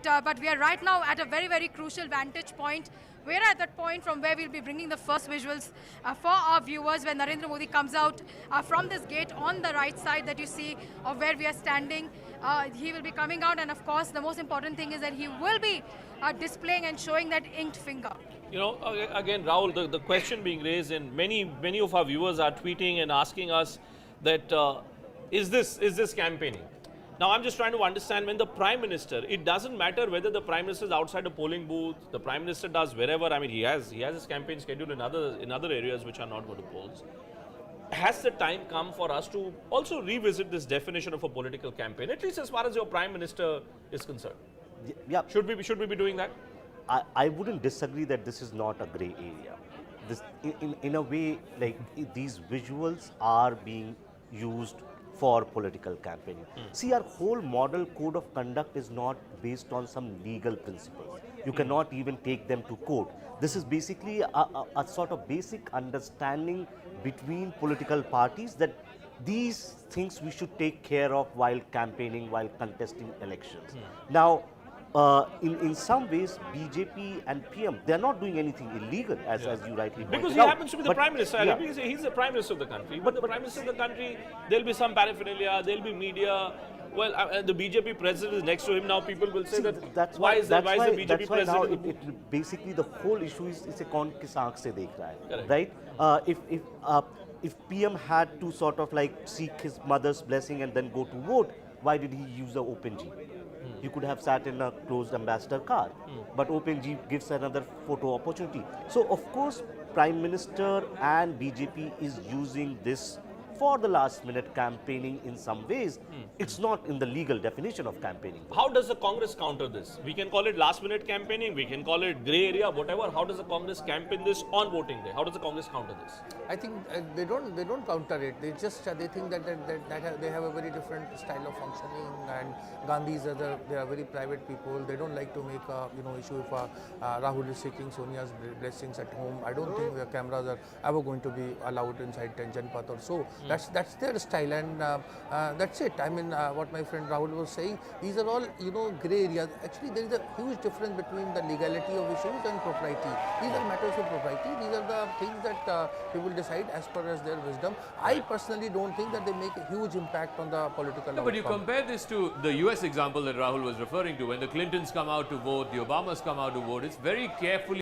but we are right now at a very, very crucial vantage point. We're at that point from where we'll be bringing the first visuals for our viewers when Narendra Modi comes out from this gate on the right side that you see of where we are standing. He will be coming out, and of course, the most important thing is that he will be displaying and showing that inked finger. You know, again, Rahul, the question being raised, and many of our viewers are tweeting and asking us that is this campaigning? Now, I'm just trying to understand, when the Prime Minister, it doesn't matter whether the Prime Minister is outside a polling booth, the Prime Minister does wherever. I mean, he has his campaign scheduled in other areas which are not going to polls. Has the time come for us to also revisit this definition of a political campaign, at least as far as your Prime Minister is concerned? Yeah. Should we be doing that? I wouldn't disagree that this is not a grey area. This, in a way, like these visuals are being used for political campaigning. See, our whole model code of conduct is not based on some legal principles. You cannot even take them to court. This is basically a sort of basic understanding between political parties that these things we should take care of while campaigning, while contesting elections. Now, in some ways, BJP and PM, they are not doing anything illegal, as you rightly pointed out. Because he happens to be the Prime Minister. Yeah. He's the Prime Minister of the country. But the Prime Minister of the country, there'll be some paraphernalia, there'll be media. Well, the BJP president is next to him now. People will say why is the BJP why now president? it basically the whole issue is a kaun kis aankh se dekh raha hai, Correct. right? If PM had to sort of like seek his mother's blessing and then go to vote, why did he use the OpenG? He could have sat in a closed ambassador car, but OpenG gives another photo opportunity. So of course, Prime Minister and BJP is using this for the last minute campaigning in some ways. It's not in the legal definition of campaigning. How does the Congress counter this? We can call it last minute campaigning, we can call it grey area, whatever. How does the Congress campaign this on voting day? How does the Congress counter this? I think they don't counter it. They just they think that they have a very different style of functioning, and Gandhis they are very private people. They don't like to make a issue if Rahul is seeking Sonia's blessings at home. I don't think the cameras are ever going to be allowed inside Janpath or so. That's their style, and that's it. I mean, what my friend Rahul was saying, these are all grey areas. Actually, there is a huge difference between the legality of issues and propriety. These are matters of propriety. These are the things that people decide as per as their wisdom. I personally don't think that they make a huge impact on the political outcome. But you compare this to the US example that Rahul was referring to. When the Clintons come out to vote, the Obamas come out to vote, it's very carefully